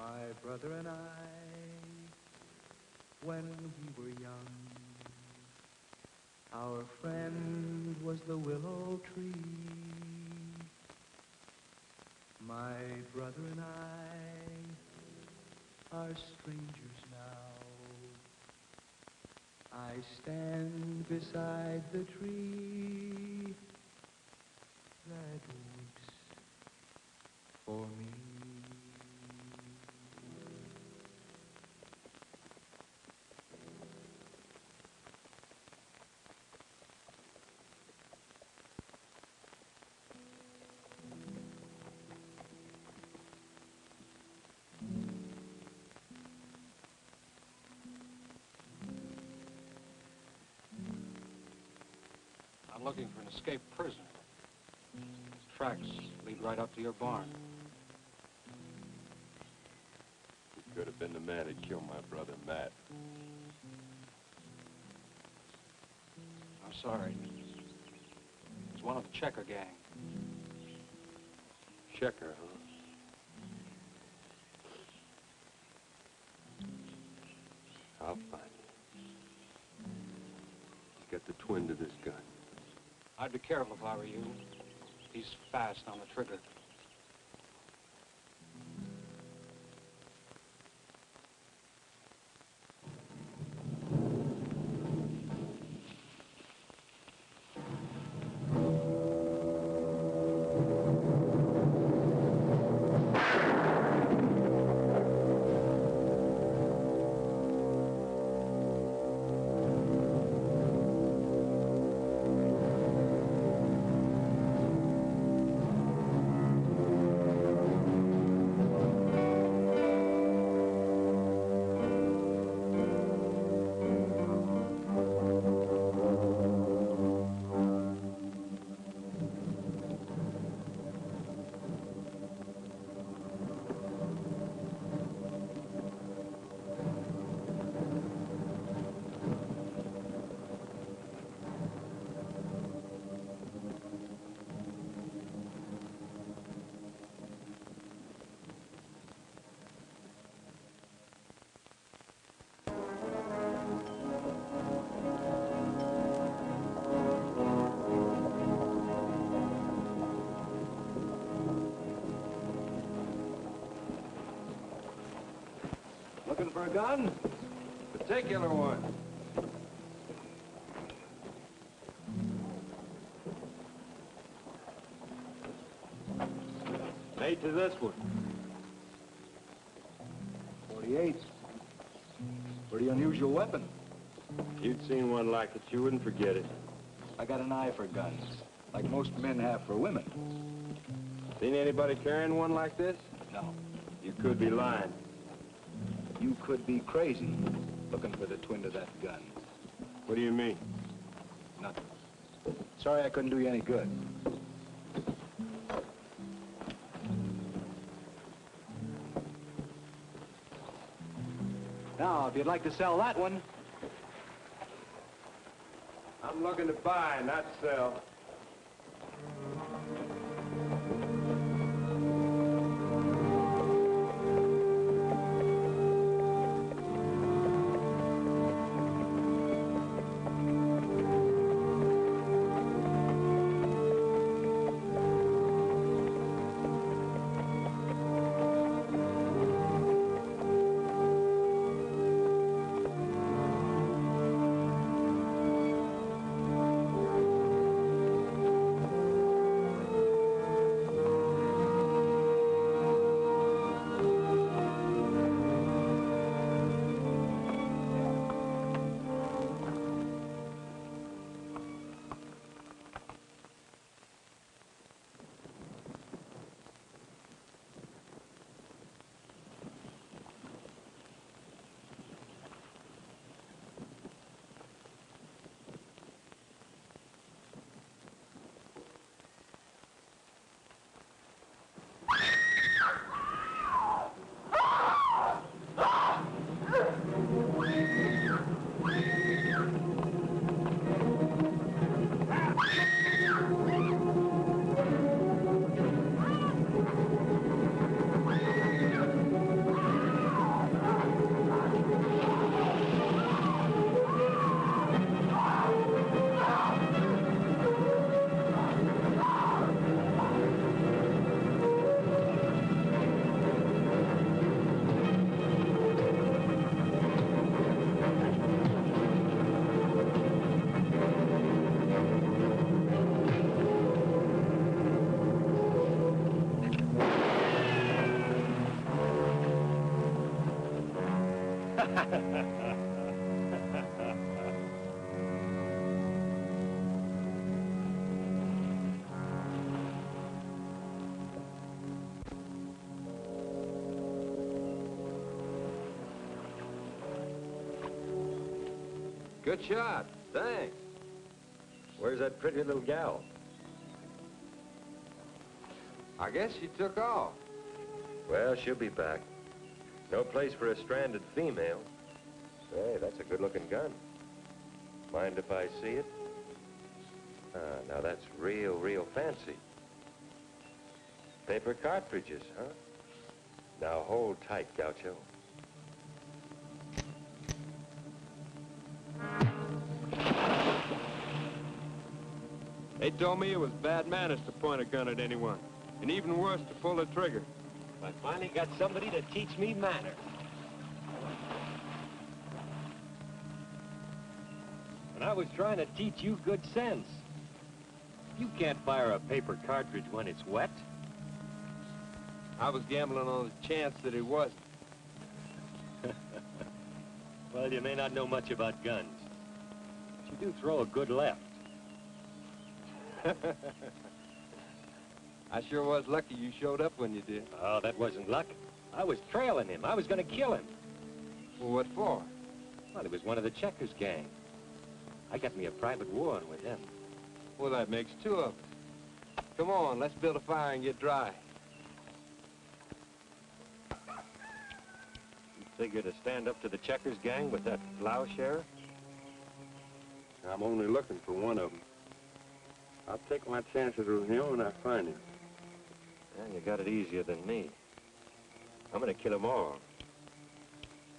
My brother and I, when we were young, our friend was the willow tree. My brother and I are strangers now. I stand beside the tree that weeps for me. I'm looking for an escaped prisoner. His tracks lead right up to your barn. You could have been the man who killed my brother, Matt. I'm sorry. He's one of the Checker gang. Checker, huh? I'll find you. He's got the twin to this gun. I'd be careful if I were you. He's fast on the trigger. Looking for a gun? Particular one. Made to this one. 48. Pretty unusual weapon. If you'd seen one like it, you wouldn't forget it. I got an eye for guns, like most men have for women. Seen anybody carrying one like this? No. You could be lying. You could be crazy looking for the twin to that gun. What do you mean? Nothing. Sorry I couldn't do you any good. Now, if you'd like to sell that one. I'm looking to buy, not sell. Good shot. Thanks. Where's that pretty little gal? I guess she took off. Well, she'll be back. No place for a stranded female. Say, that's a good-looking gun. Mind if I see it? Now that's real fancy. Paper cartridges, huh? Now hold tight, Gaucho. They told me it was bad manners to point a gun at anyone, and even worse to pull the trigger. I finally got somebody to teach me manners. And I was trying to teach you good sense. You can't fire a paper cartridge when it's wet. I was gambling on the chance that it wasn't. Well, you may not know much about guns, but you do throw a good left. I sure was lucky you showed up when you did. Oh, that wasn't luck. I was trailing him. I was going to kill him. Well, what for? Well, he was one of the Checkers gang. I got me a private war on with him. Well, that makes two of us. Come on, let's build a fire and get dry. You figure to stand up to the Checkers gang with that plowshare? I'm only looking for one of them. I'll take my chances with him when I find him. Yeah, you got it easier than me. I'm going to kill them all.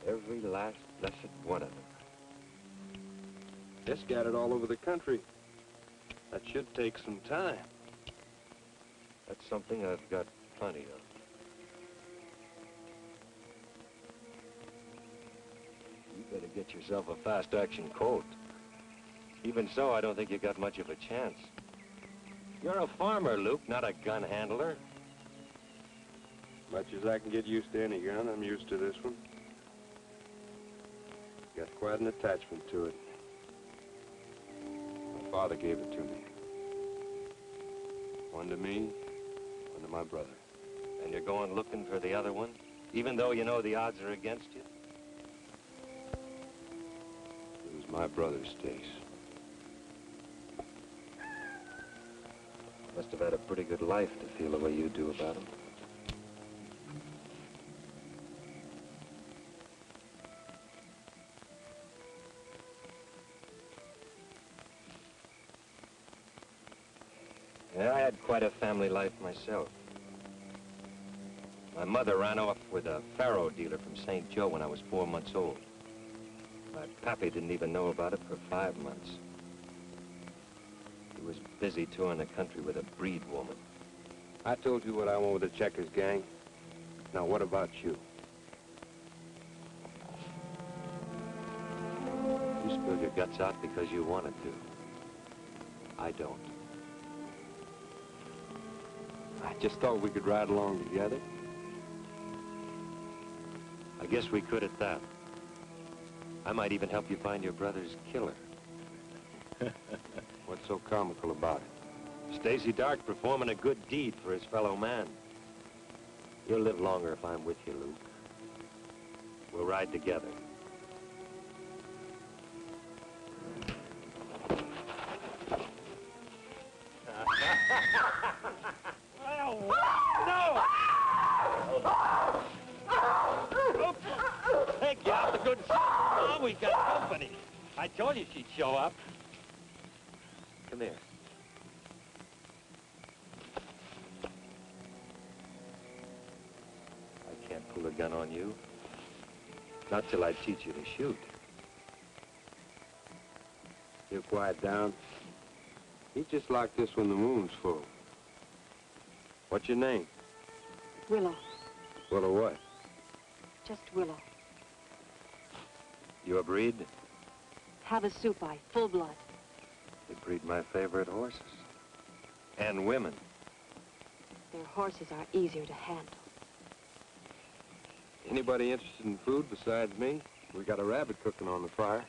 Every last blessed one of them. They're scattered all over the country. That should take some time. That's something I've got plenty of. You better get yourself a fast-action Colt. Even so, I don't think you got much of a chance. You're a farmer, Luke, not a gun handler. Much as I can get used to any gun, I'm used to this one. Got quite an attachment to it. My father gave it to me. One to me, one to my brother. And you're going looking for the other one, even though you know the odds are against you? It was my brother's, Stace. Must have had a pretty good life to feel the way you do about him. Yeah, I had quite a family life myself. My mother ran off with a faro dealer from St. Joe when I was 4 months old. My pappy didn't even know about it for 5 months. He was busy touring the country with a breed woman. I told you what I want with the Checkers gang. Now, what about you? You spilled your guts out because you wanted to. I don't. I just thought we could ride along together. I guess we could at that. I might even help you find your brother's killer. What's so comical about it? Stacy Dark performing a good deed for his fellow man. You'll live longer if I'm with you, Luke. We'll ride together. No! Take you out the good side. Oh, we got company. I told you she'd show up. Come here. I can't pull a gun on you. Not till I teach you to shoot. You quiet down. Eat just like this when the moon's full. What's your name? Willow. Willow what? Just Willow. You a breed? Havasupai, full blood. They breed my favorite horses. And women. Their horses are easier to handle. Anybody interested in food besides me? We got a rabbit cooking on the fire.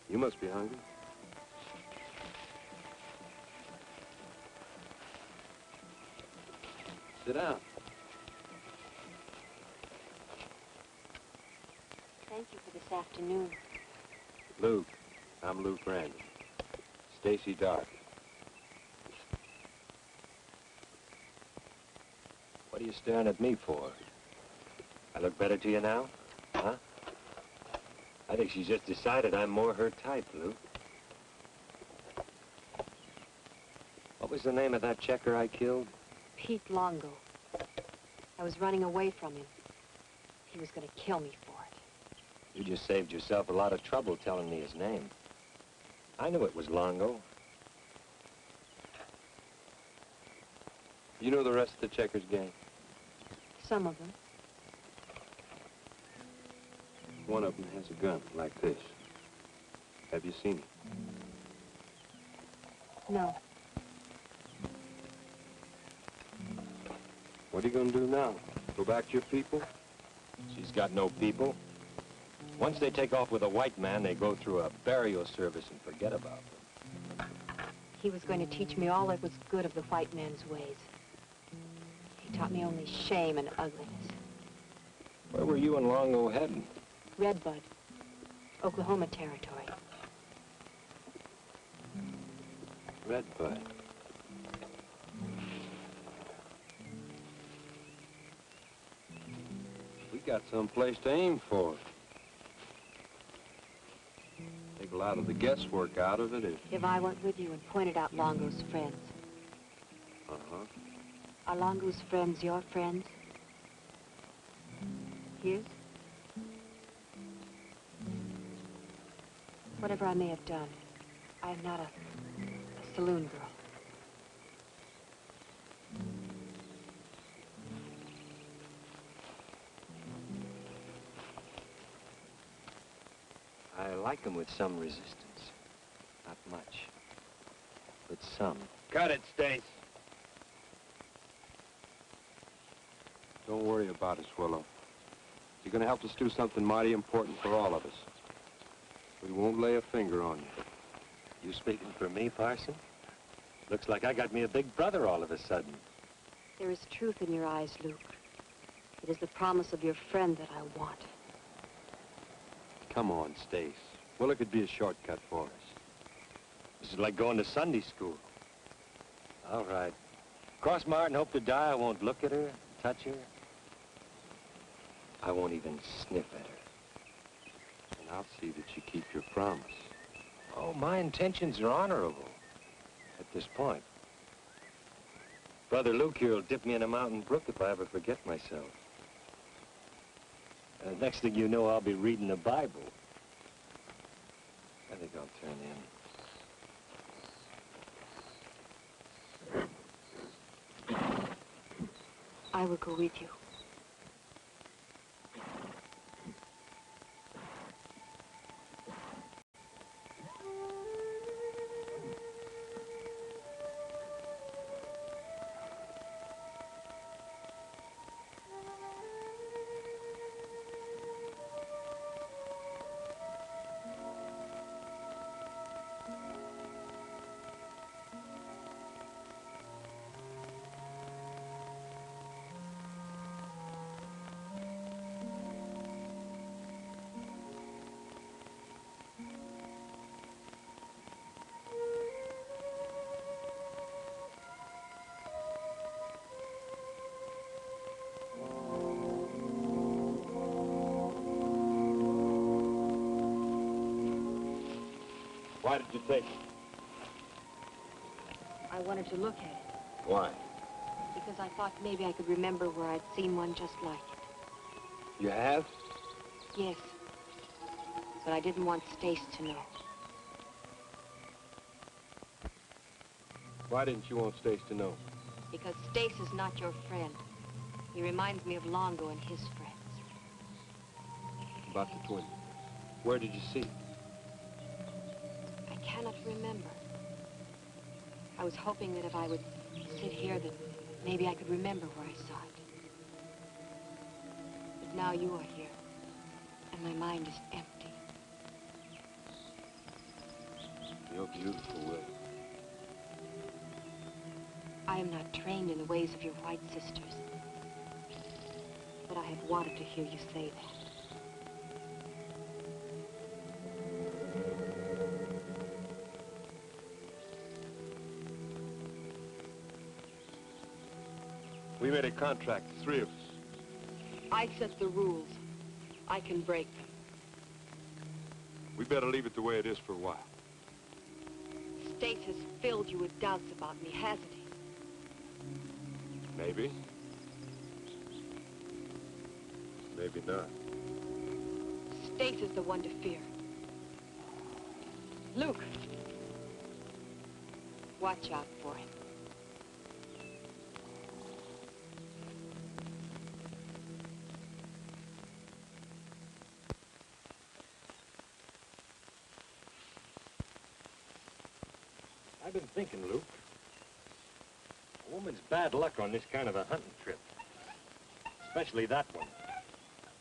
You must be hungry. Sit down. Thank you for this afternoon. Luke. I'm Luke Brandon. Stacy Dark. What are you staring at me for? I look better to you now? Huh? I think she's just decided I'm more her type, Luke. What was the name of that checker I killed? Pete Longo. I was running away from him. He was going to kill me for it. You just saved yourself a lot of trouble telling me his name. I knew it was Longo. You know the rest of the Checkers gang? Some of them. One of them has a gun like this. Have you seen it? No. What are you gonna do now? Go back to your people? She's got no people. Once they take off with a white man, they go through a burial service and forget about them. He was going to teach me all that was good of the white man's ways. He taught me only shame and ugliness. Where were you and Longo heading? Redbud, Oklahoma Territory. Redbud. We got some place to aim for. Take a lot of the guesswork out of it. If I went with you and pointed out Longo's friends. Uh-huh. Are Longo's friends your friends? His? Whatever I may have done, I am not a saloon girl. I like him with some resistance. Not much, but some. Cut it, Stace. Don't worry about us, Willow. You're gonna help us do something mighty important for all of us. We won't lay a finger on you. You speaking for me, Parson? Looks like I got me a big brother all of a sudden. There is truth in your eyes, Luke. It is the promise of your friend that I want. Come on, Stace. Willow could be a shortcut for us. This is like going to Sunday school. All right. Cross my heart and hope to die I won't look at her, touch her. I won't even sniff at her. And I'll see that you keep your promise. Oh, my intentions are honorable at this point. Brother Luke here will dip me in a mountain brook if I ever forget myself. Next thing you know, I'll be reading the Bible. I think I'll turn in. I will go with you. Why did you take it? I wanted to look at it Why? because I thought maybe I could remember where I'd seen one just like it. You have? Yes. But I didn't want Stace to know. Why didn't you want Stace to know? Because Stace is not your friend. He reminds me of Longo and his friends. About the twin. Where did you see it? I cannot remember. I was hoping that if I would sit here, that maybe I could remember where I saw it. But now you are here, and and my mind is empty. You're beautiful, Will. I am not trained in the ways of your white sisters. But I have wanted to hear you say that. We made a contract, the three of us. I set the rules. I can break them. We better leave it the way it is for a while. Stace has filled you with doubts about me, hasn't he? Maybe. Maybe not. Stace is the one to fear. Luke. Watch out for him. I've been thinking, Luke. A woman's bad luck on this kind of a hunting trip. Especially that one.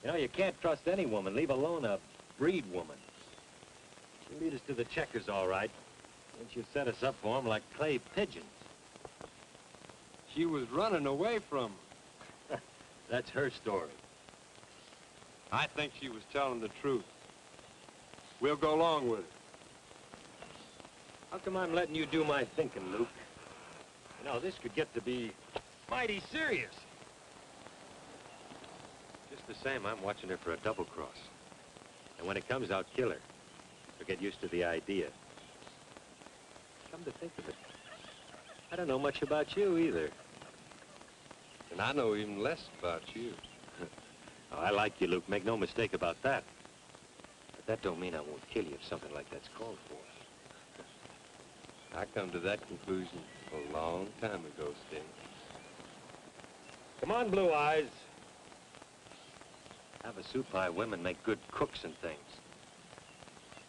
You know, you can't trust any woman, leave alone a breed woman. She'll lead us to the checkers, all right. And she'll set us up for 'em like clay pigeons. She was running away from him. That's her story. I think she was telling the truth. We'll go along with it. How come I'm letting you do my thinking, Luke? You know, this could get to be mighty serious. Just the same, I'm watching her for a double cross. And when it comes out, kill her. So get used to the idea. Come to think of it, I don't know much about you either. And I know even less about you. Oh, I like you, Luke. Make no mistake about that. But that don't mean I won't kill you if something like that's called for. I come to that conclusion a long time ago, Sting. Come on, Blue Eyes. Havasupai women make good cooks and things.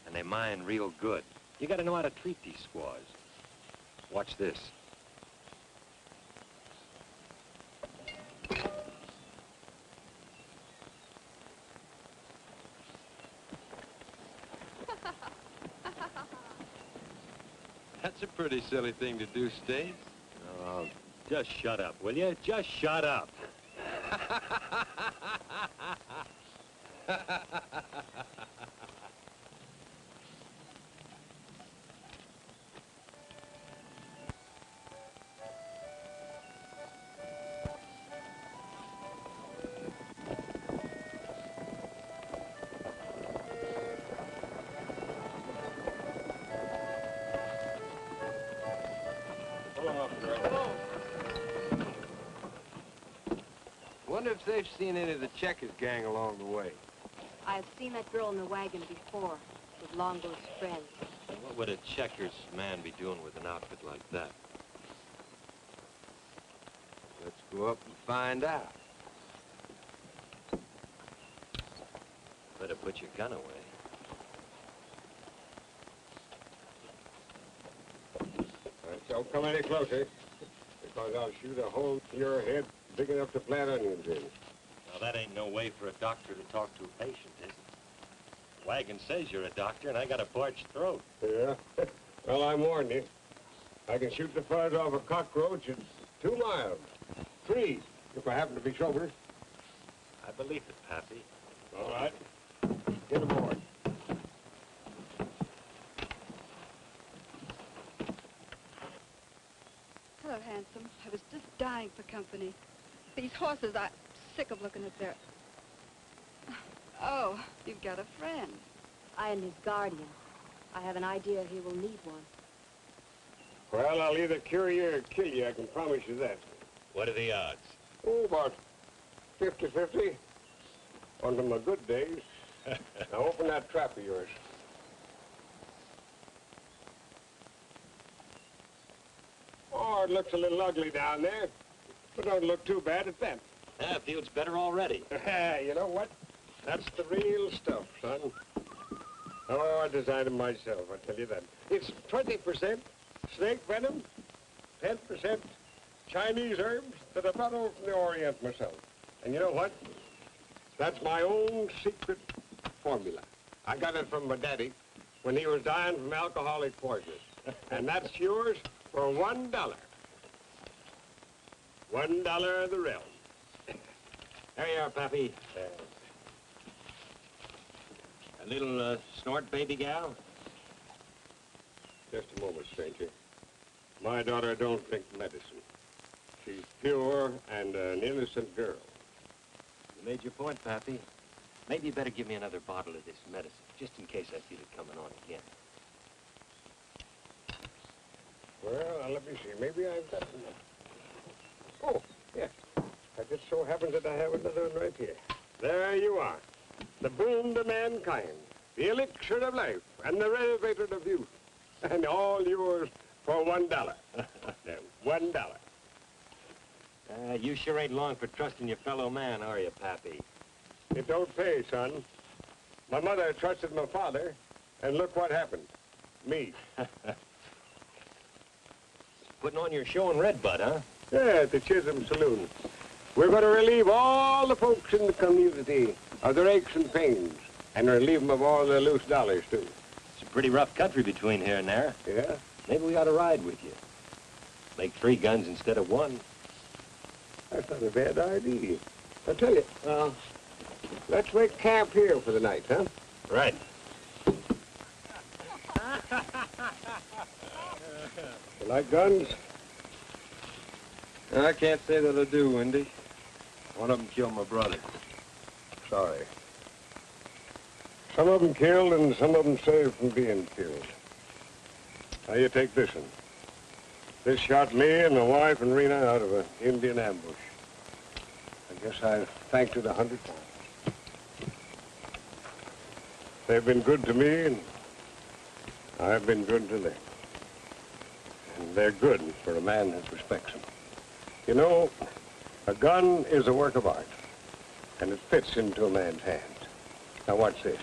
And they mine real good. You gotta know how to treat these squaws. Watch this. That's a pretty silly thing to do, Steve. Oh, just shut up, will you? Just shut up. Wonder if they've seen any of the Checkers gang along the way. I've seen that girl in the wagon before, with Longo's friends. What would a Checkers man be doing with an outfit like that? Let's go up and find out. Better put your gun away. Don't come any closer, because I'll shoot a hole in your head big enough to plant onions in. Now, that ain't no way for a doctor to talk to a patient, is it? Wagon says you're a doctor, and I got a parched throat. Yeah? Well, I warned you. I can shoot the fuzz off a cockroach at 2 miles. 3, if I happen to be sober. I believe it, Pappy. All right. Get aboard. Hello, handsome. I was just dying for company. These horses, I'm sick of looking at their... Oh, you've got a friend. I am his guardian. I have an idea he will need one. Well, I'll either cure you or kill you, I can promise you that. What are the odds? Oh, about 50-50. On to my good days. Now open that trap of yours. Oh, it looks a little ugly down there, but don't look too bad at that. Ah, feels better already. You know what? That's the real stuff, son. Oh, I designed it myself, I tell you that. It's 20% snake venom, 10% Chinese herbs that I brought over from the Orient myself. And you know what? That's my own secret formula. I got it from my daddy when he was dying from alcoholic poisoning. And that's yours for $1. $1 of the realm. There you are, Pappy. A little snort, baby gal? Just a moment, stranger. My daughter don't drink medicine. She's pure and an innocent girl. You made your point, Pappy. Maybe you better give me another bottle of this medicine, just in case I feel it coming on again. Well, let me see. Maybe I've got enough. Oh, yeah. I just so happens that I have another one right here. There you are. The boon to mankind, the elixir of life, and the renovator of youth. And all yours for $1. $1. You sure ain't long for trusting your fellow man, are you, Pappy? It don't pay, son. My mother trusted my father, and look what happened. Me. Putting on your show in Redbud, huh? Yeah, at the Chisholm Saloon. We're going to relieve all the folks in the community of their aches and pains, and relieve them of all their loose dollars, too. It's a pretty rough country between here and there. Yeah? Maybe we ought to ride with you. Make 3 guns instead of 1. That's not a bad idea. I tell you, let's make camp here for the night, huh? Right. You like guns? I can't say that I do, Wendy. One of them killed my brother. Sorry. Some of them killed and some of them saved from being killed. Now you take this one. This shot me and my wife and Rena out of an Indian ambush. I guess I've thanked it 100 times. They've been good to me, and I've been good to them. And they're good for a man that respects them. You know, a gun is a work of art, and it fits into a man's hand. Now watch this.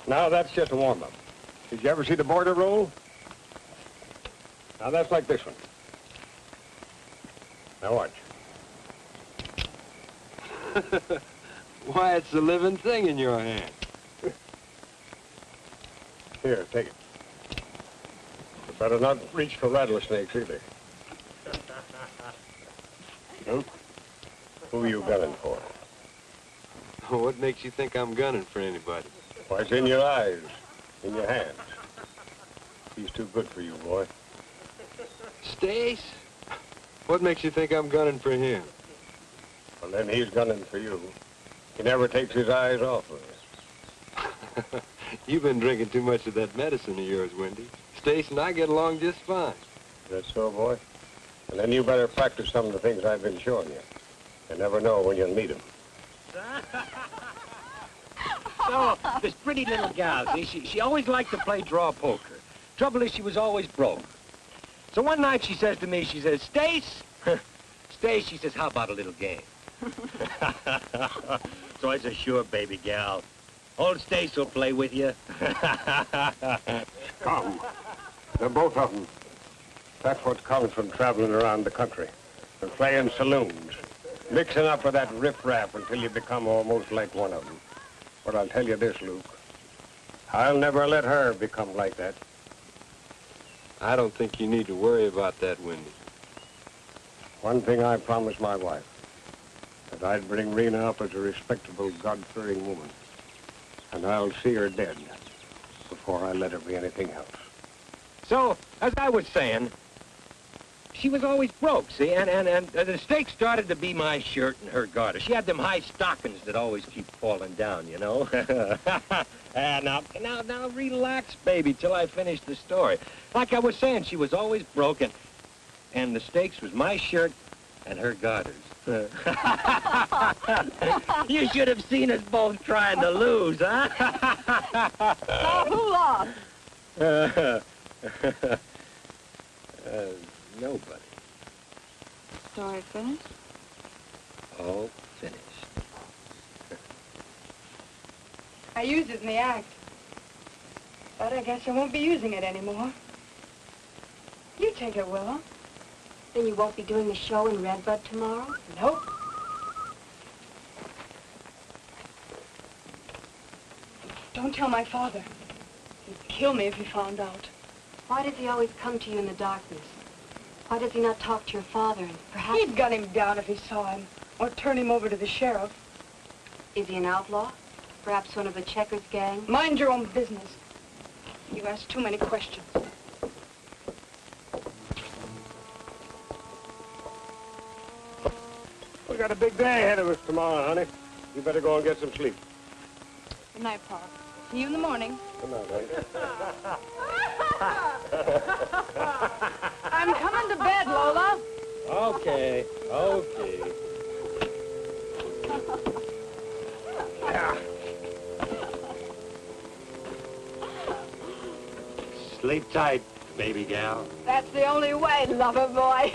Now that's just a warm-up. Did you ever see the border roll? Now that's like this one. Now watch. Why, it's a living thing in your hand. Here, take it. You better not reach for rattlesnakes either. Who are you gunning for? What makes you think I'm gunning for anybody? Why, it's in your eyes, in your hands. He's too good for you, boy. Stace? What makes you think I'm gunning for him? Well, then he's gunning for you. He never takes his eyes off of you. You've been drinking too much of that medicine of yours, Wendy. Stace and I get along just fine. Is that so, boy? And then you better practice some of the things I've been showing you. You never know when you'll need them. So, this pretty little gal, see, she always liked to play draw poker. Trouble is, she was always broke. So one night she says to me, she says, Stace, Stace, she says, how about a little game? So I said, sure, baby gal. Old Stace will play with you. Come. They're both of them. That's what comes from traveling around the country and playing saloons, mixing up with that riffraff until you become almost like one of them. But I'll tell you this, Luke. I'll never let her become like that. I don't think you need to worry about that, Wendy. One thing I promised my wife, that I'd bring Rena up as a respectable, God-fearing woman. And I'll see her dead before I let her be anything else. So, as I was saying, she was always broke, see, and the stake started to be my shirt and her garter. She had them high stockings that always keep falling down, you know. Now, relax, baby, till I finish the story. Like I was saying, she was always broken, and the stakes was my shirt and her garters. You should have seen us both trying to lose, huh? So who lost? Nobody. Story finished? All finished. I used it in the act. But I guess I won't be using it anymore. You take it, Willow. Then you won't be doing the show in Redbud tomorrow? Nope. Don't tell my father. He'd kill me if he found out. Why does he always come to you in the darkness? Why does he not talk to your father and perhaps... He'd gun him down if he saw him, or turn him over to the sheriff. Is he an outlaw? Perhaps one of the Checkers gang? Mind your own business. You ask too many questions. We got a big day ahead of us tomorrow, honey. You better go and get some sleep. Good night, Pa. See you in the morning. Good night, honey. I'm coming to bed, Lola. Okay, okay. Sleep tight, baby gal. That's the only way, lover boy.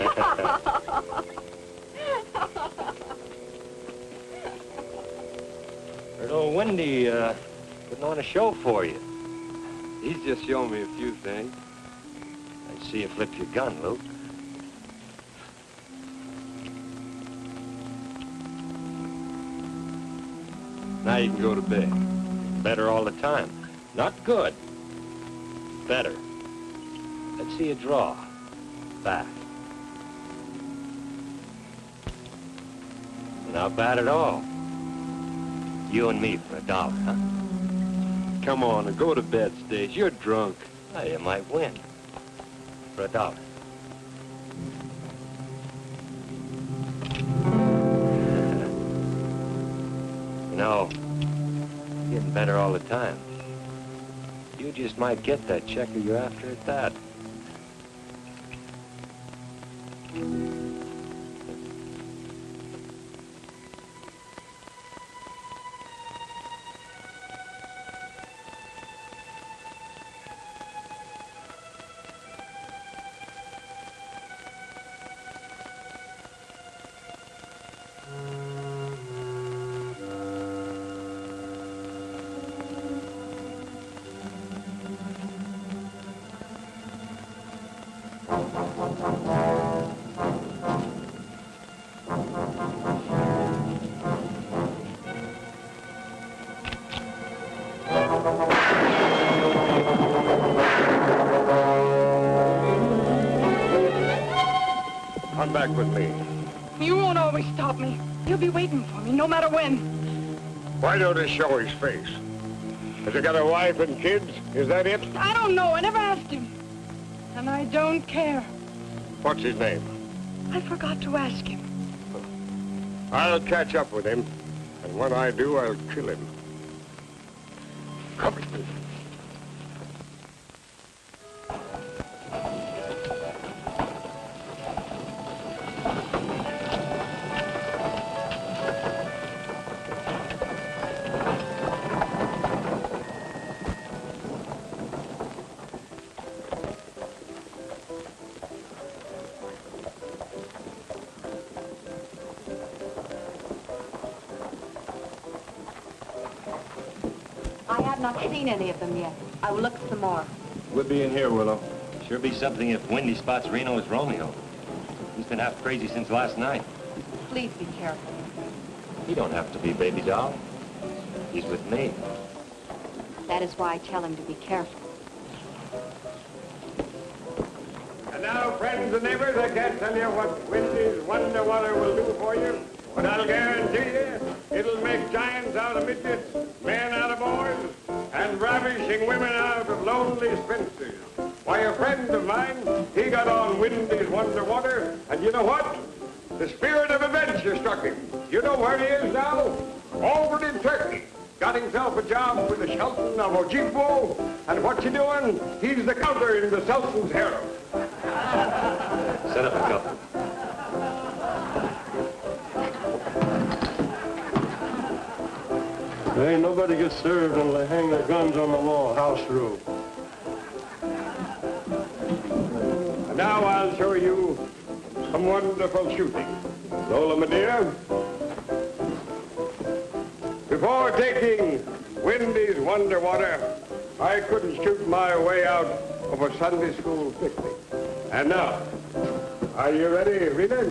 Heard old Wendy putting on a show for you. He's just showing me a few things. I see you flip your gun, Luke. Now you can go to bed. Better all the time. Not good. Better. Let's see you draw. Back. Not bad at all. You and me for $1, huh? Come on and go to bed, Stace. You're drunk. Well, you might win. For $1. You know, getting better all the time. You just might get that checker you're after at that. Come back with me. You won't always stop me. He'll be waiting for me, no matter when. Why don't he show his face? Has he got a wife and kids? Is that it? I don't know. I never asked him. And I don't care. What's his name? I forgot to ask him. I'll catch up with him. And when I do, I'll kill him. Come. I have not seen any of them yet. I will look some more. We'll be in here, Willow. Sure be something if Wendy spots Reno as Romeo. He's been half crazy since last night. Please be careful. He don't have to be, baby doll. He's with me. That is why I tell him to be careful. And now, friends and neighbors, I can't tell you what Wendy's Wonder Water will do for you, but I'll guarantee you it'll make giants out of midgets, men out of boys, and ravishing women out of lonely spinsters. Why, a friend of mine, he got on Wendy's Wonder Water, and you know what? The spirit of adventure struck him. You know where he is now? Over in Turkey. Got himself a job with the Sultan of Ojibwa, and what's he doing? He's the counter in the Sultan's harem. Set up a couple. There ain't nobody gets served until they hang their guns on the wall, house rule. And now I'll show you some wonderful shooting. Lola, my dear, before taking Wendy's Wonder Water, I couldn't shoot my way out of a Sunday school picnic. And now, are you ready, Rita?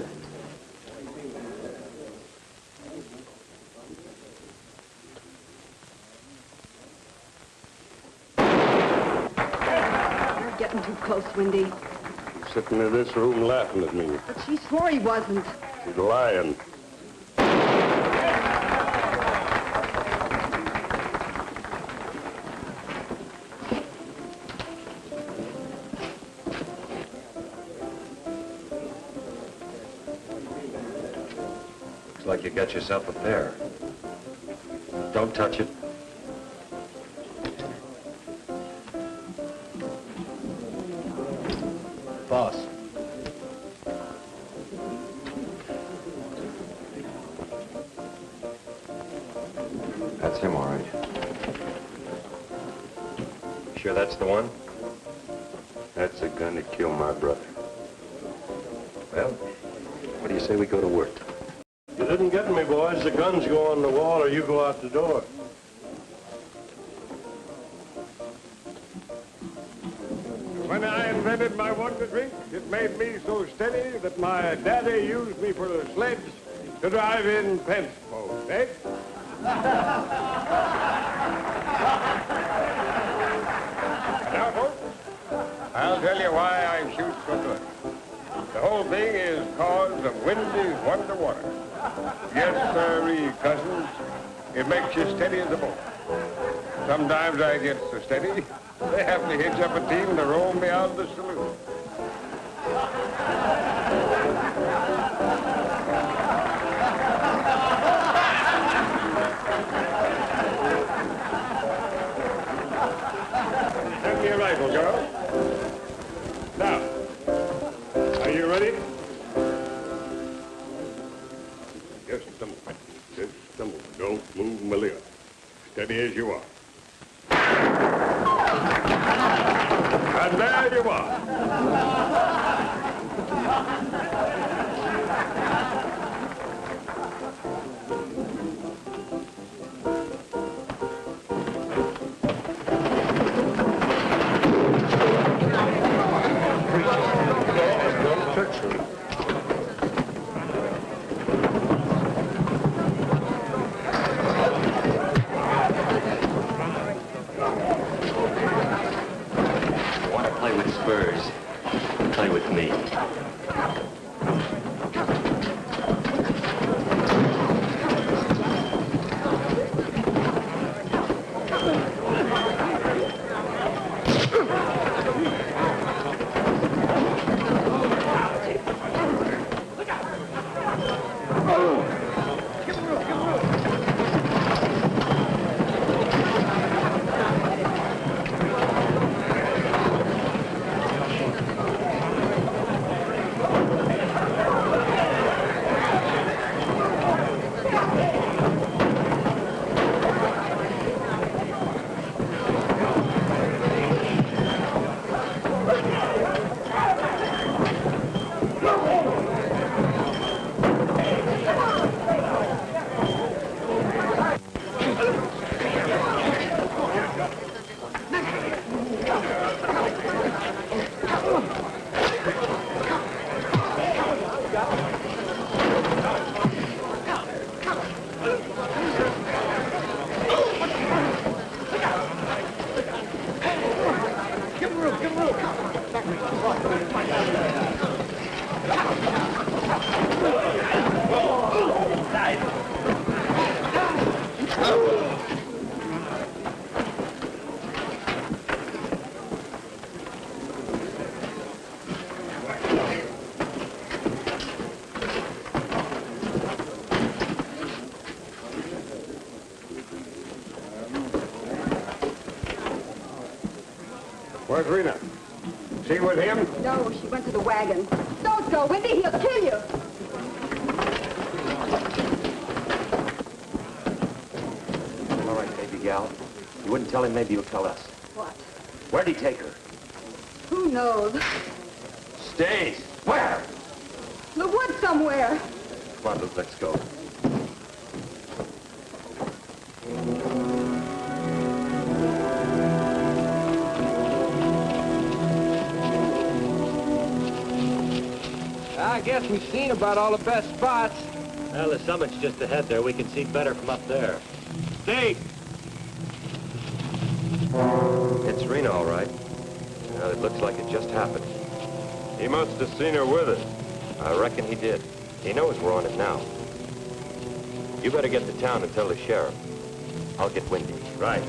close, Wendy. He's sitting in this room laughing at me. But she swore he wasn't. He's lying. Looks like you got yourself a pair. Don't touch it. Boss. That's him, all right. Sure that's the one? That's the gun that killed my brother. Well, what do you say we go to work? You didn't get me, boys. The guns go on the wall or you go out the door. When I invented my wonder drink, it made me so steady that my daddy used me for the sledge to drive in Pence boat, eh? Now, folks, I'll tell you why I shoot so good. The whole thing is cause of Wendy's Wonder Water. Yes, sirree, cousins, it makes you steady as a boat. Sometimes I get so steady, they have to hitch up a team to roll me out of the saloon. Send me a rifle, girl. Now, are you ready? Just a moment. Just a moment. Don't move my lips. Steady as you are. And there you are. Don't touch me. Play with Spurs. Play with me. Where's Rena? She with him? No, she went to the wagon. Don't go, Wendy. He'll kill you. All right, baby gal. You wouldn't tell him, maybe you'll tell us. What? Where'd he take her? Who knows? Stays. Where? The woods somewhere. Come on, Luke, let's go. I guess we've seen about all the best spots. Well, the summit's just ahead there. We can see better from up there. Stay. It's Rena, all right. Now, it looks like it just happened. He must have seen her with us. I reckon he did. He knows we're on it now. You better get to town and tell the sheriff. I'll get Windy. Right.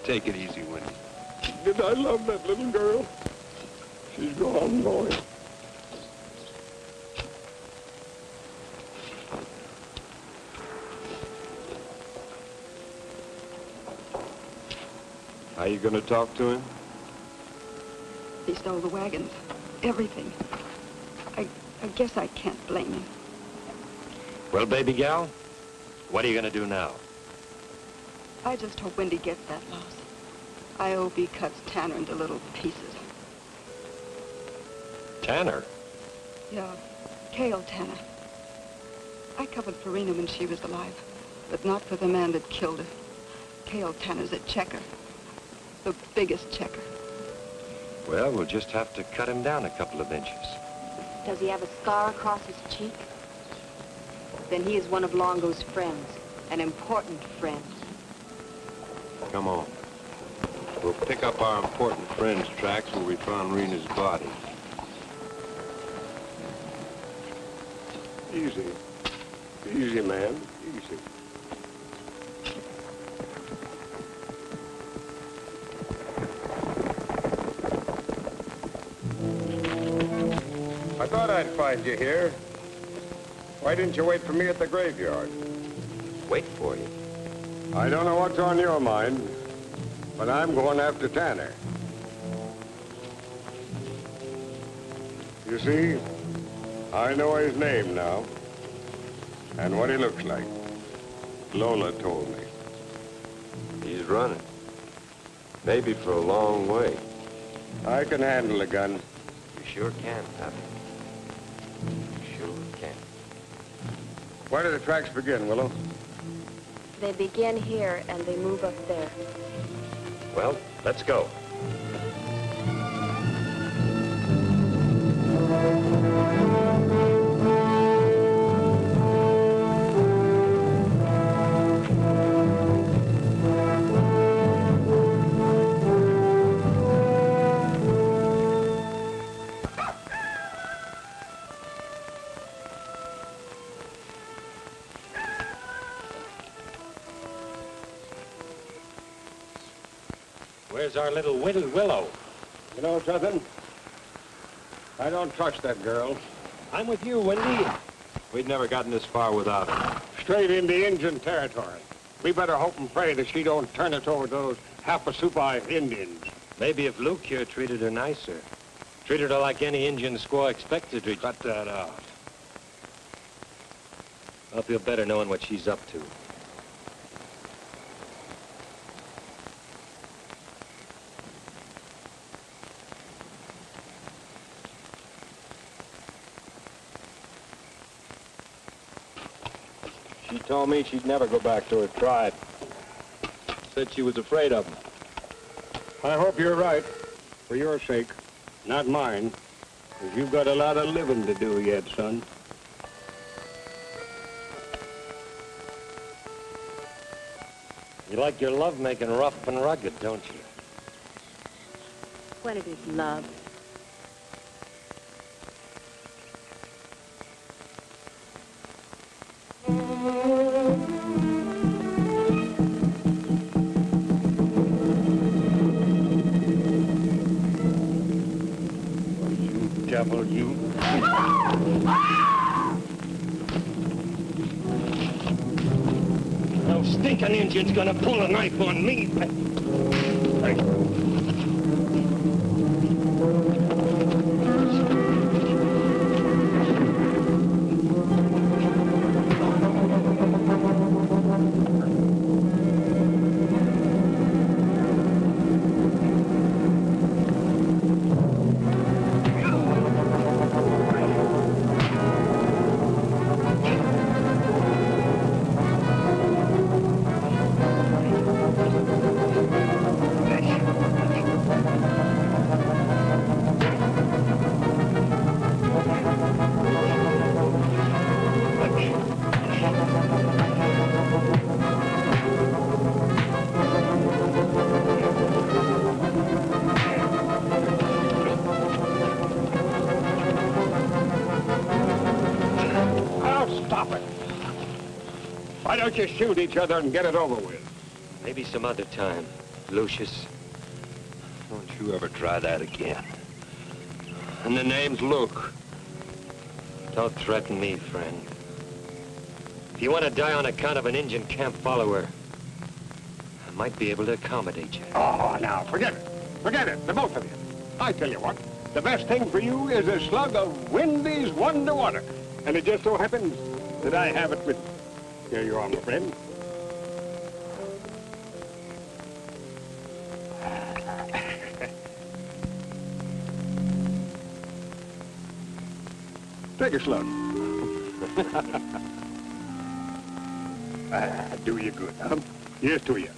Take it easy, Windy. Did I love that little girl? She's gone, boy. How you gonna talk to him? He stole the wagons. Everything. I guess I can't blame him. Well, baby gal, what are you gonna do now? I just hope Wendy gets that loss. I hope he cuts Tanner into little pieces. Tanner? Yeah, Cale Tanner. I covered for Rena when she was alive, but not for the man that killed her. Cale Tanner's a checker. The biggest checker. Well, we'll just have to cut him down a couple of inches. Does he have a scar across his cheek? Then he is one of Longo's friends, an important friend. Come on. We'll pick up our important friend's tracks where we found Rena's body. Easy. Easy, man. Easy. I thought I'd find you here. Why didn't you wait for me at the graveyard? Wait for you. I don't know what's on your mind, but I'm going after Tanner. You see, I know his name now, and what he looks like. Lola told me. He's running. Maybe for a long way. I can handle a gun. You sure can, Pappy. You sure can. Where do the tracks begin, Willow? They begin here and they move up there. Well, let's go. Where's our little Willow? You know something? I don't trust that girl. I'm with you, Windy. We'd never gotten this far without her. Straight into Indian territory. We better hope and pray that she don't turn us over to those half-a-soup-eyed Indians. Maybe if Luke here treated her nicer. Treated her like any Indian squaw expected to. Cut that out. I'll feel better knowing what she's up to. She told me she'd never go back to her tribe. Said she was afraid of them. I hope you're right, for your sake, not mine, because you've got a lot of living to do yet, son. You like your love making rough and rugged, don't you? When it is love. Devil, you. No stinking Indian's gonna pull a knife on me. don't you shoot each other and get it over with? Maybe some other time, Lucius. Don't you ever try that again. And the name's Luke. Don't threaten me, friend. If you want to die on account of an Indian camp follower, I might be able to accommodate you. Oh, now, forget it. Forget it, the both of you. I tell you what, the best thing for you is a slug of Wendy's Wonder Water. And it just so happens that I have it with me. Here you are, my friend. Take a slug. Do you good, huh? Here's to you.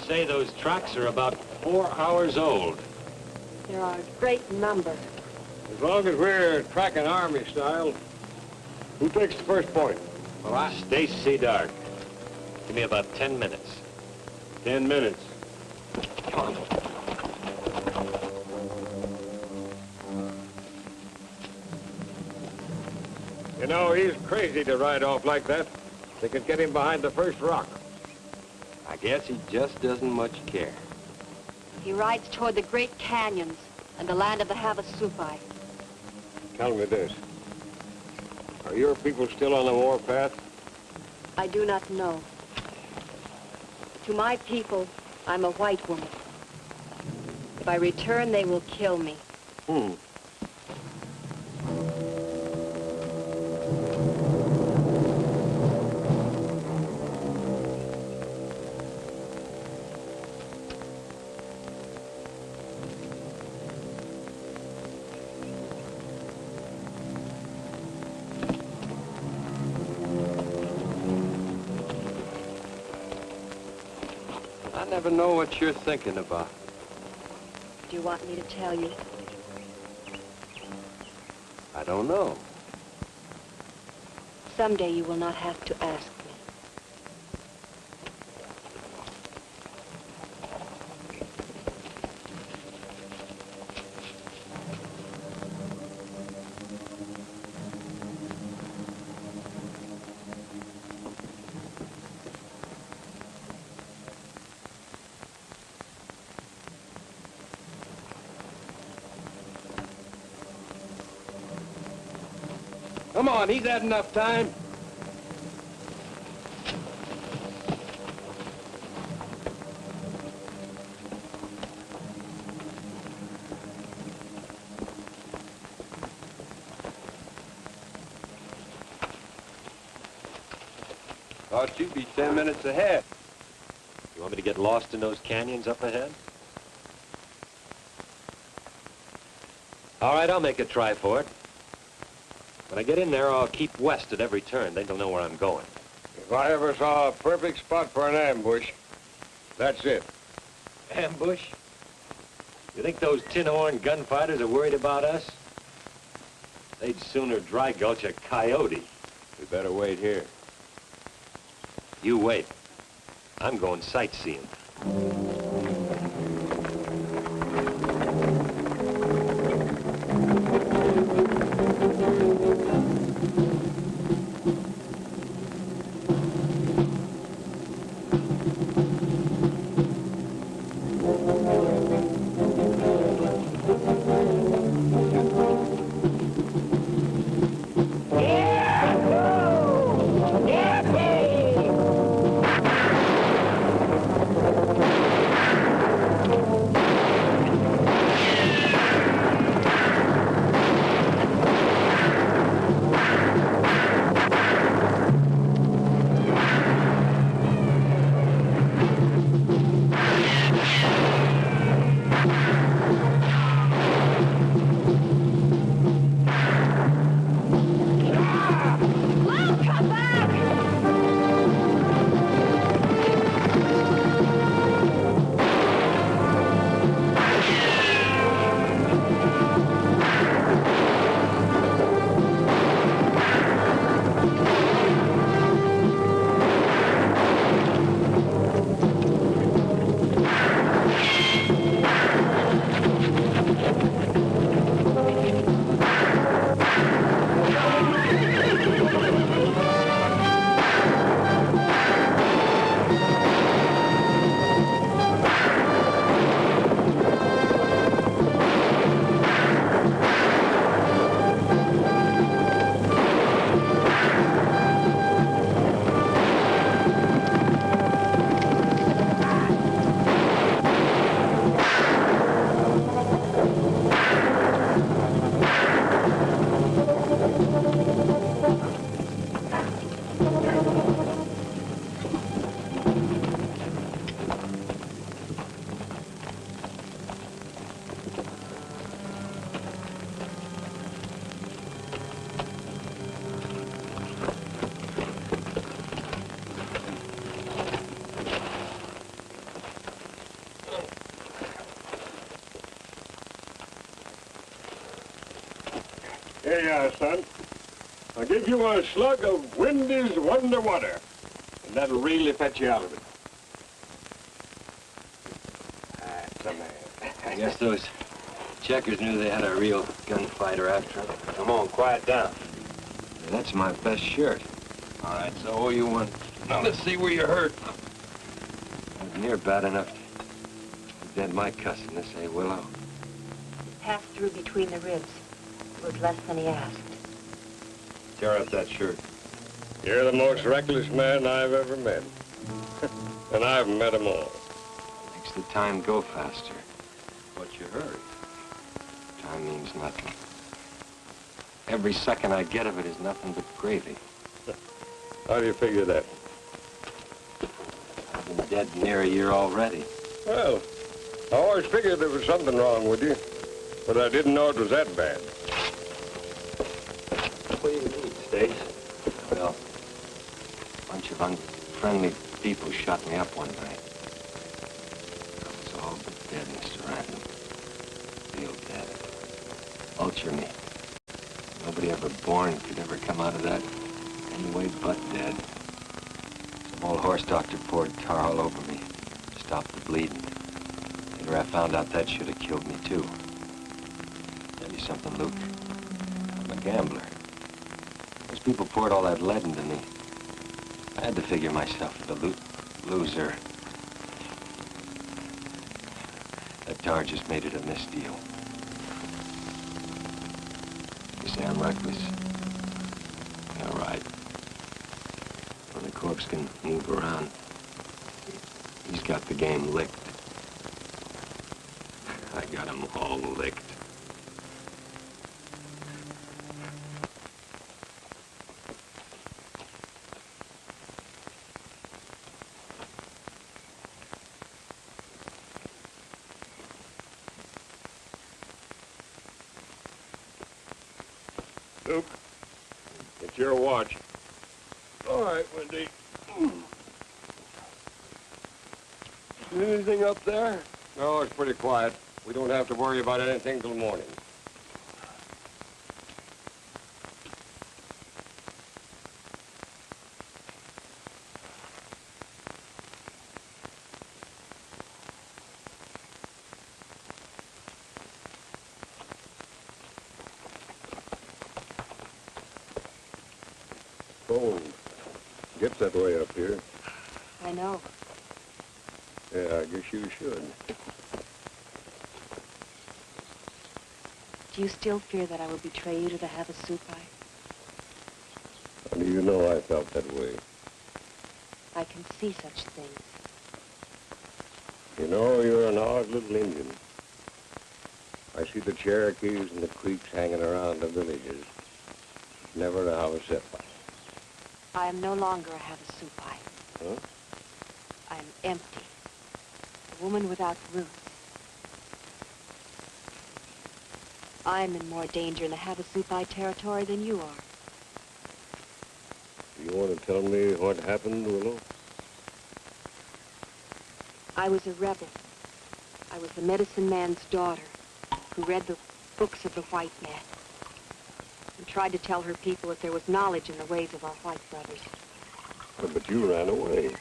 Say those tracks are about 4 hours old. There are a great number. As long as we're tracking army style, who takes the first point? Well, Stay dark. Give me about 10 minutes. 10 minutes. Come on. You know, he's crazy to ride off like that. They could get him behind the first rock. I guess he just doesn't much care. He rides toward the great canyons and the land of the Havasupai. Tell me this. Are your people still on the warpath? I do not know. To my people, I'm a white woman. If I return, they will kill me. I never know what you're thinking about. Do you want me to tell you? I don't know. Someday you will not have to ask me. Come on, he's had enough time. Thought you'd be 10 minutes ahead. You want me to get lost in those canyons up ahead? All right, I'll make a try for it. When I get in there, I'll keep west at every turn. Then they'll know where I'm going. If I ever saw a perfect spot for an ambush, that's it. Ambush? You think those tin-horn gunfighters are worried about us? They'd sooner dry gulch a coyote. We better wait here. You wait. I'm going sightseeing. you are, son. I'll give you a slug of Wendy's Wonder Water, and that'll really fetch you out of it. That's a man. I guess those checkers knew they had a real gunfighter after them. Come on, quiet down. That's my best shirt. All right, so owe you one. Now let's see where you're hurt. Wasn't near bad enough to dent my cussedness, eh, Willow? Passed through between the ribs. It was less than he asked. Tear up that shirt. You're the most reckless man I've ever met. And I've met them all. Makes the time go faster. But you hurt. Time means nothing. Every second I get of it is nothing but gravy. How do you figure that? I've been dead near a year already. Well, I always figured there was something wrong with you, but I didn't know it was that bad. What do you need, Stace? Well, a bunch of unfriendly people shot me up one night. I was all but dead, Mr. Randall. Real dead. Vulture me. Nobody ever born could ever come out of that anyway but dead. Some old horse doctor poured tar all over me to stop the bleeding. Later I found out that should have killed me too. Tell you something, Luke. I'm a gambler. Those people poured all that lead into me. I had to figure myself the loser. That tar just made it a misdeal. You say I'm reckless? Yeah, right. When the corpse can move around, he's got the game licked. I got him all licked. Luke, it's your watch. All right, Wendy. Anything up there? No, it's pretty quiet. We don't have to worry about anything till morning. Cold. Gets that way up here. I know. Yeah, I guess you should. Do you still fear that I will betray you to the Havasupai? How do you know I felt that way? I can see such things. You know, you're an odd little Indian. I see the Cherokees and the Creeks hanging around the villages. Never a Havasupai. I am no longer a Havasupai. Huh? I am empty. A woman without roots. I'm in more danger in the Havasupai territory than you are. You want to tell me what happened, Willow? I was a rebel. I was the medicine man's daughter who read the books of the white man and tried to tell her people that there was knowledge in the ways of our white brothers. But you ran away.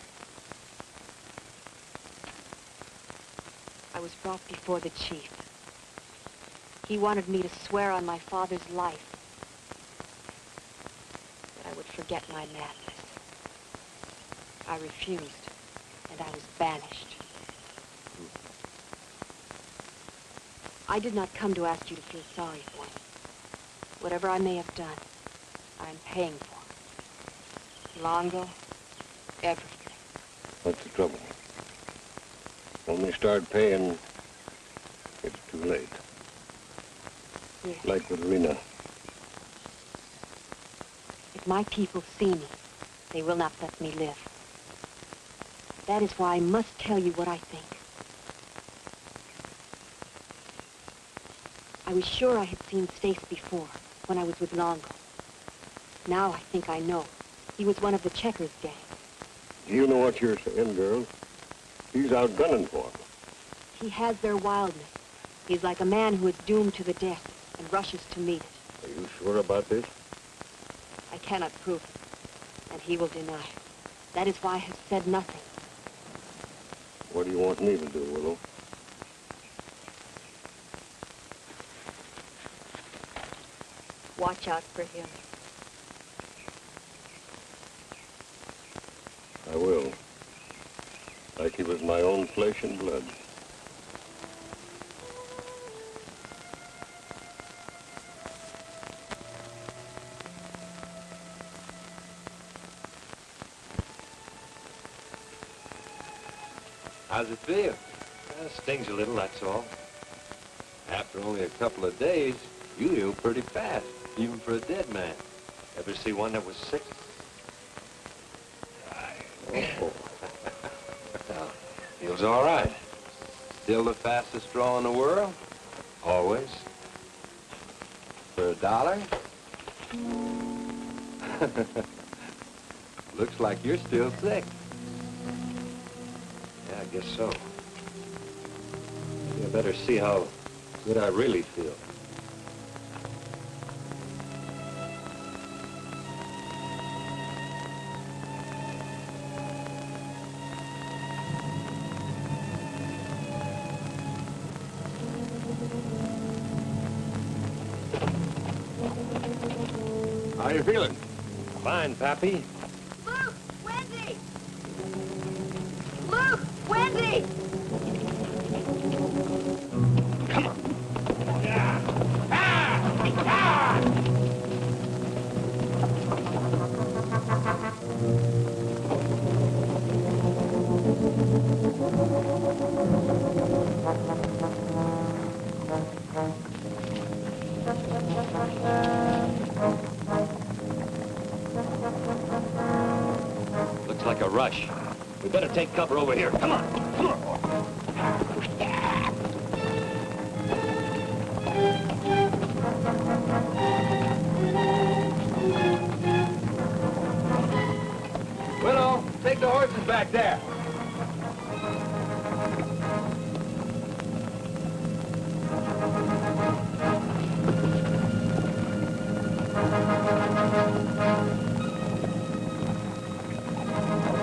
I was brought before the chief. He wanted me to swear on my father's life that I would forget my madness. I refused, and I was banished. I did not come to ask you to feel sorry for me. Whatever I may have done, I'm paying for. Longo, everything. What's the trouble? When we start paying, it's too late. Yes. Like with Rena. If my people see me, they will not let me live. That is why I must tell you what I think. I was sure I had seen Stace before, when I was with Longo. Now I think I know. He was one of the Checkers gang. You know what you're saying, girl. He's out gunning for him. He has their wildness. He's like a man who is doomed to the death and rushes to meet it. Are you Sure about this? I cannot prove it, and he will deny it. That is why I have said nothing. What do you want me to do, Willow? Watch out for him. I will. Like he was my own flesh and blood. How's it feel? Stings a little, that's all. After only a couple of days, you heal pretty fast, even for a dead man. Ever see one that was sick? Oh. Well, feels all right. Still the fastest draw in the world? Always. For $1? Looks like you're still sick. Yeah, I guess so. You better see how good I really feel. How you feeling? Fine, Pappy. Luke! Wendy! Luke! Wendy! Looks like a rush. We better take cover over here. Come on. Come on. Willow, take the horses back there.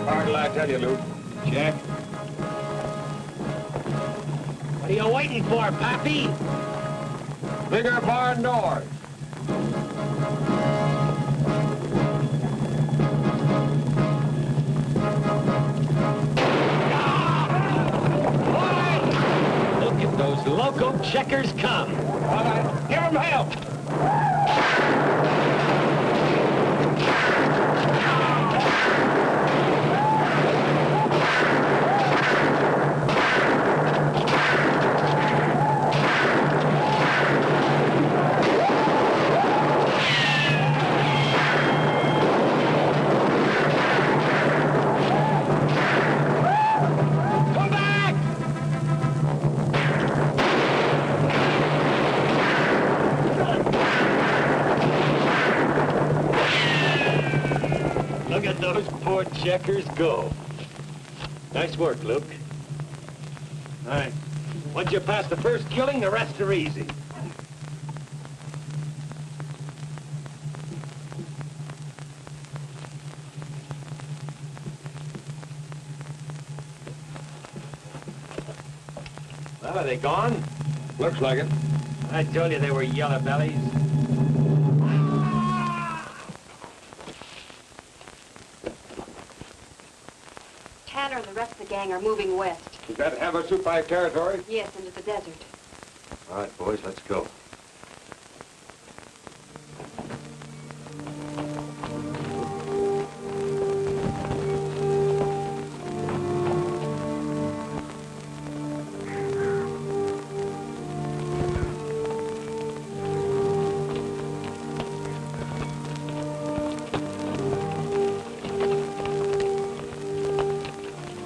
How did I tell you, Luke? Check. What are you waiting for, Pappy? Bigger barn doors. Look at those loco checkers come. All right, give him help. Come back! Look at those poor checkers go. Nice work, Luke. All right. Once you pass the first killing, the rest are easy. Well, are they gone? Looks like it. I told you they were yellow bellies. Tanner and the rest of the gang are moving west. Is that Havasupai territory? Yes, into the desert. All right, boys, let's go.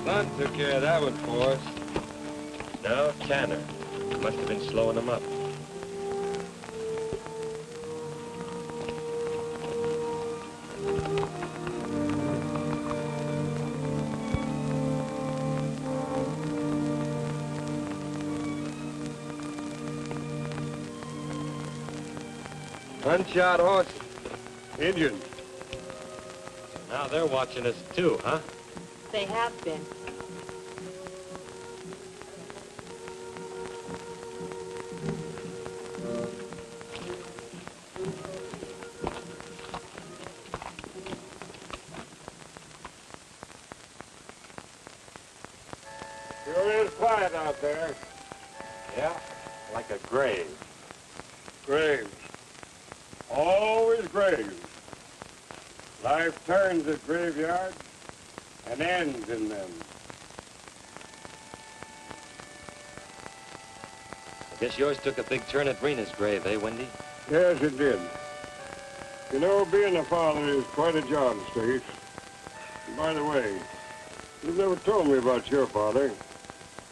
Son took care of that one for us. No, Tanner. Must have been slowing them up. Unshod horses. Indians. Now they're watching us too, huh? They have been. Sure is quiet out there. Yeah, like a grave. Graves. Always graves. Life turns at graveyards and ends in them. I guess yours took a big turn at Rena's grave, eh, Wendy? Yes, it did. You know, being a father is quite a job, Stace. And by the way, you've never told me about your father.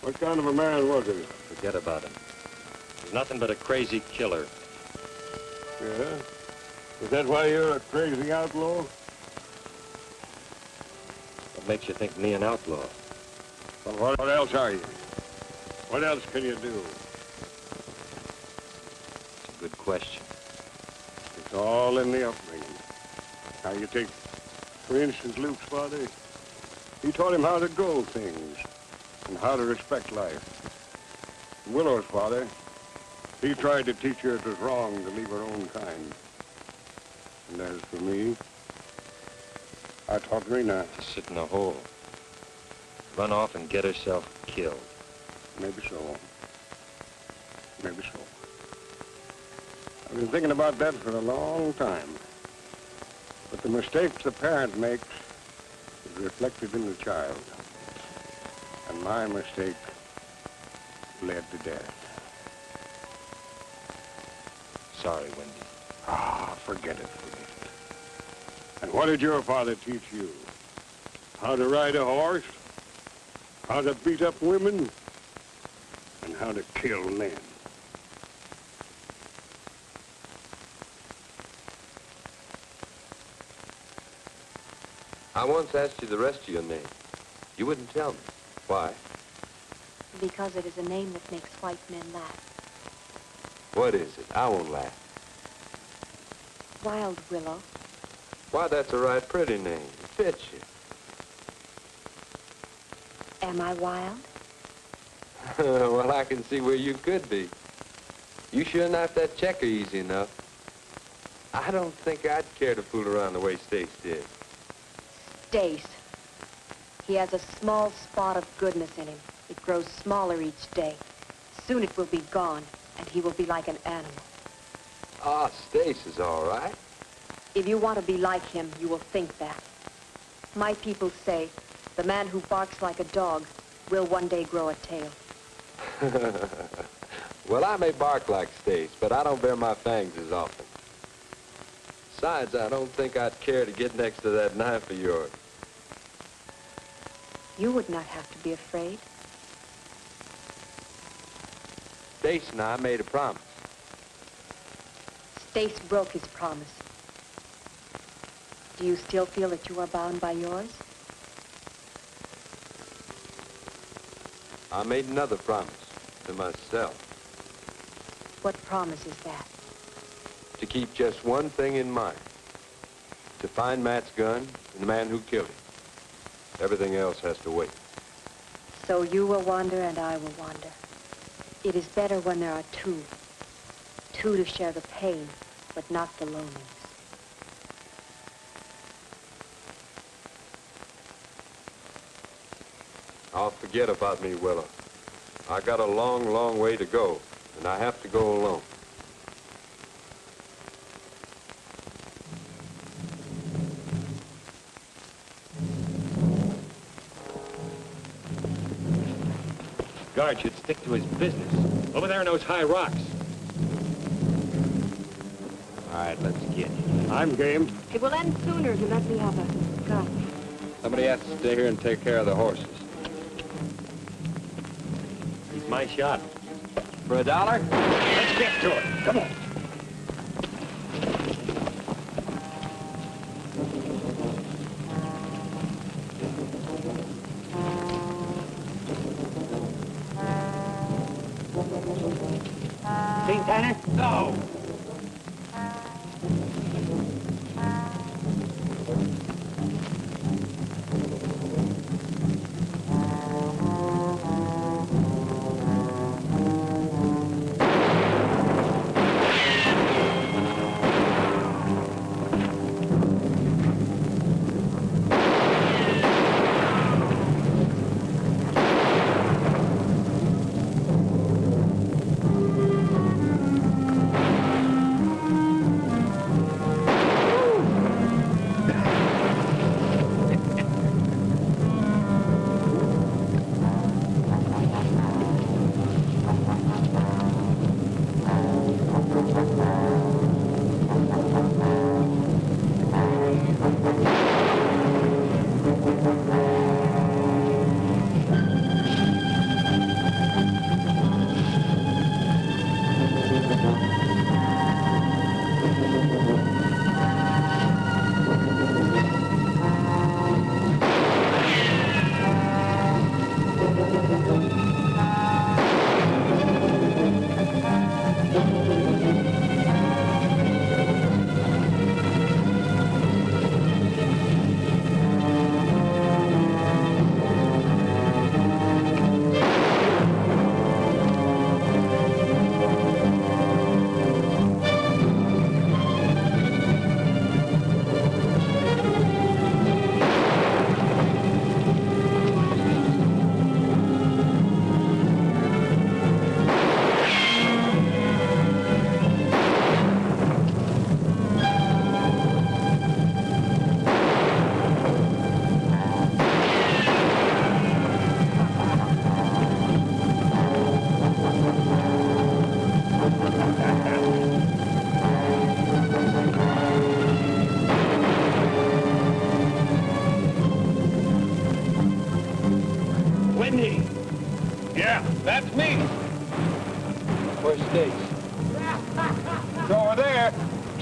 What kind of a man was he? Forget about him. He's nothing but a crazy killer. Yeah? Is that why you're a crazy outlaw? What makes you think me an outlaw? Well, what else are you? What else can you do? It's a good question. It's all in the upbringing. Now, you take, for instance, Luke's father. He taught him how to go things and how to respect life. Willow's father, he tried to teach her it was wrong to leave her own kind. And as for me, I taught Rena. To sit in a hole. Run off and get herself killed. Maybe so. Maybe so. I've been thinking about that for a long time. But the mistakes the parent makes is reflected in the child. And my mistake led to death. Sorry, Wendy. Ah, forget it, forget it. And what did your father teach you? How to ride a horse? How to beat up women? And how to kill men? I once asked you the rest of your name. You wouldn't tell me. Why? Because it is a name that makes white men laugh. What is it? I won't laugh. Wild Willow. Why, that's a right pretty name. It fits you. Am I wild? Well, I can see where you could be. You sure knocked that checker easy enough. I don't think I'd care to fool around the way Stace did. Stace. He has a small spot of goodness in him. It grows smaller each day. Soon it will be gone, and he will be like an animal. Ah, Stace is all right. If you want to be like him, you will think that. My people say, the man who barks like a dog will one day grow a tail. Well, I may bark like Stace, but I don't bare my fangs as often. Besides, I don't think I'd care to get next to that knife of yours. You would not have to be afraid. Stace and I made a promise. Stace broke his promise. Do you still feel that you are bound by yours? I made another promise to myself. What promise is that? To keep just one thing in mind. To find Matt's gun and the man who killed him. Everything else has to wait. So you will wander and I will wander. It is better when there are two. Two to share the pain, but not the loneliness. I'll forget about me, Willow. I got a long, long way to go, and I have to go alone. Guard should stick to his business. Over there in those high rocks. All right, let's get it. I'm game. It will end sooner if you let me have a gun. Somebody has to stay here and take care of the horses. He's my shot. For $1? Let's get to it. Come on. Seen Tanner? No.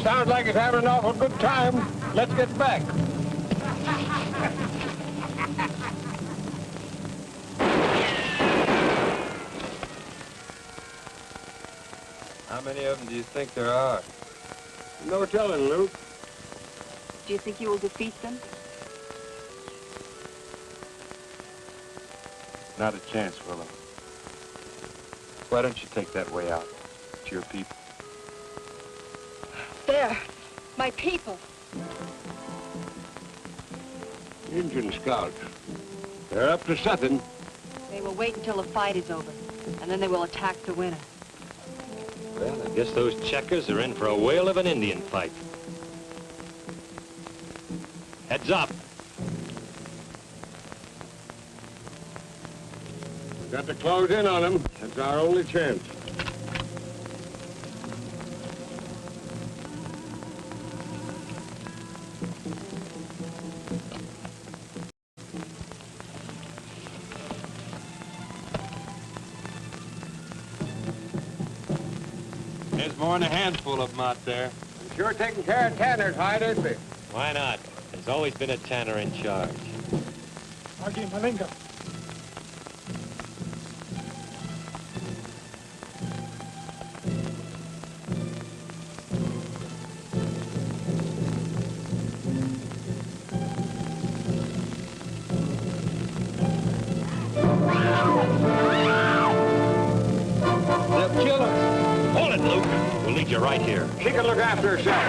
Sounds like it's having an awful good time. Let's get back. How many of them do you think there are? No telling, Luke. Do you think you will defeat them? Not a chance, Willow. Why don't you take that way out to your people? There, my people. Indian scouts. They're up to something. They will wait until the fight is over, and then they will attack the winner. Well, I guess those checkers are in for a whale of an Indian fight. Heads up. Got to close in on them. That's our only chance. There's more than a handful of them out there. I'm sure taking care of Tanner's hide, ain't they? Why not? There's always been a tanner in charge. Agi Malinga. They'll kill us. Hold it, Luke. We'll lead you right here. She can look after herself.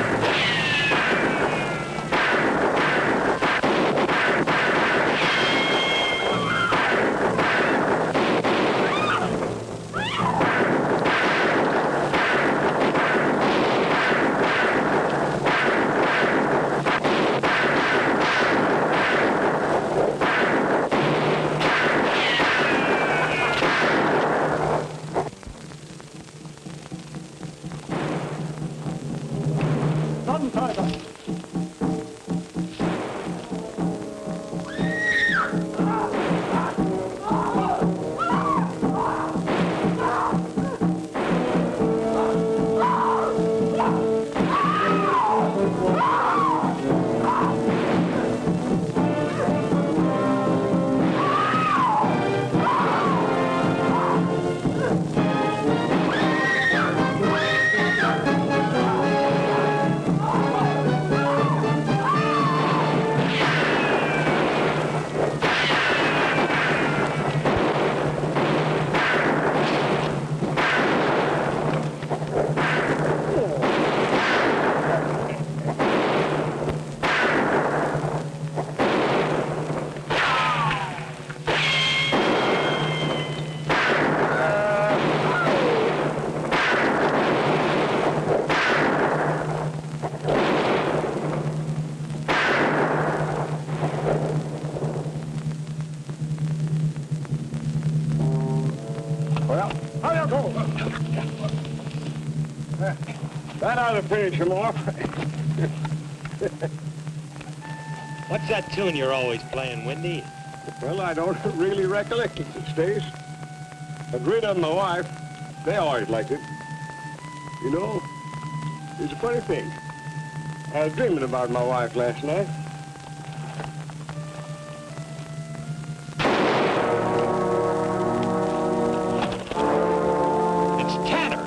That ought to finish him off. What's that tune you're always playing, Windy? Well, I don't really recollect it these days. But Rita and my wife, they always liked it. You know, it's a funny thing. I was dreaming about my wife last night. It's Tanner.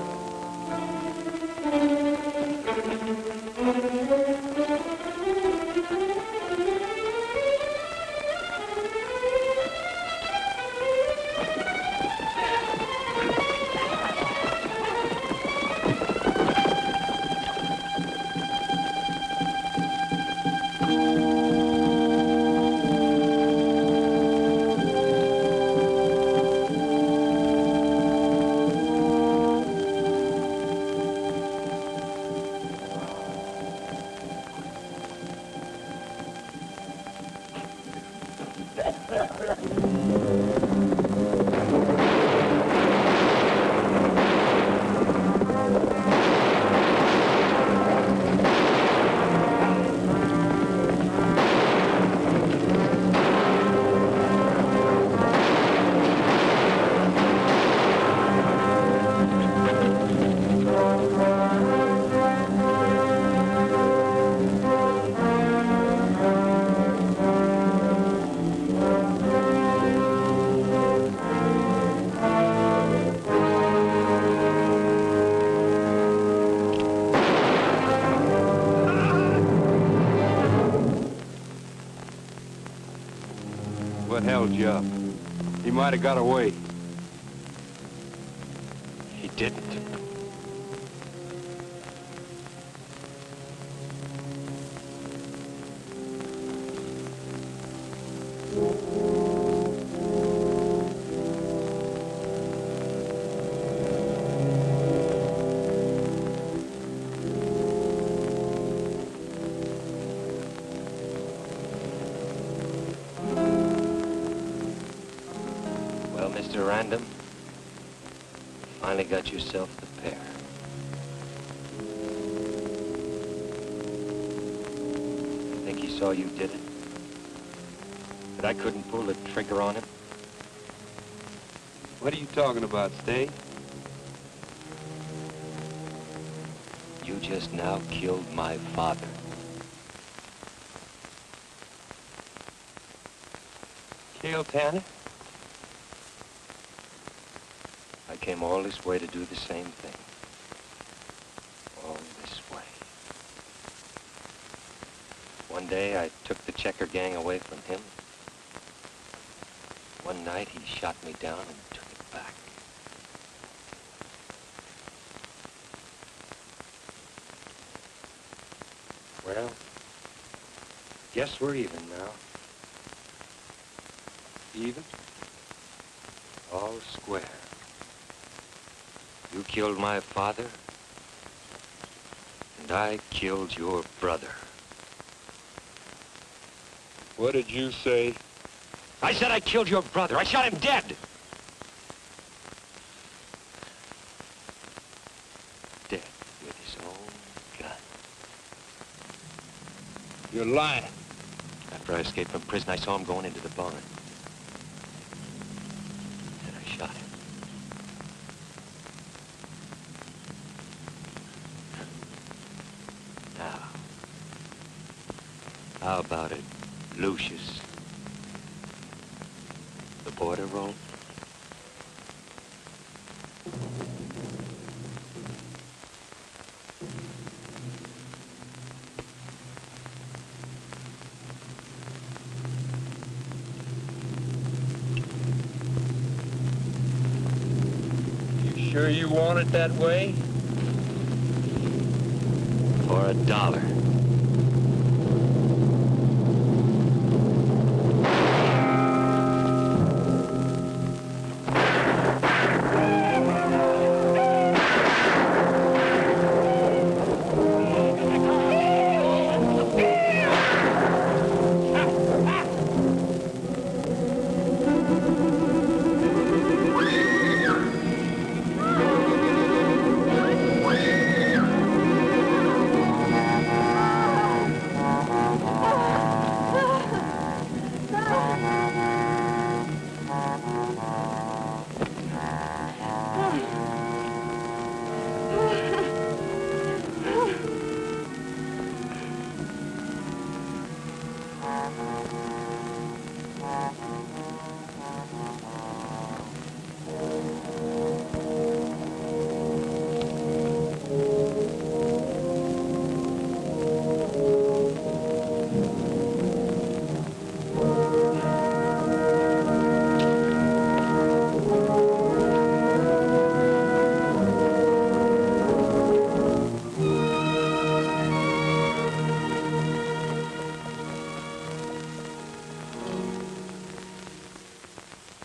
what held you up. He might have got away. He didn't. Well, Mr. Random, finally got yourself the pair. I think he saw you did it. That I couldn't pull the trigger on him. What are you talking about, Stay? You just now killed my father. Cale Tanner? I came all this way to do the same thing. All this way. One day, I took the Checker gang away from him. One night, he shot me down and took it back. Well, guess we're even now. Even? All square. You killed my father, and I killed your brother. What did you say? I said I killed your brother. I shot him dead. Dead with his own gun. You're lying. After I escaped from prison, I saw him going into the barn. And I shot him. Now, how about it, Lucius? The border roll? You sure you want it that way? For $1.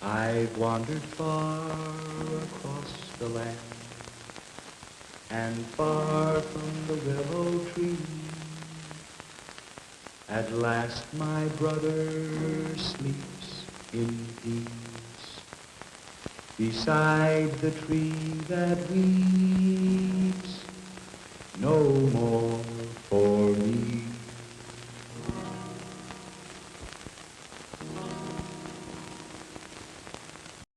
I've wandered far across the land and far from the willow tree. At last my brother sleeps in peace beside the tree that weeps no more.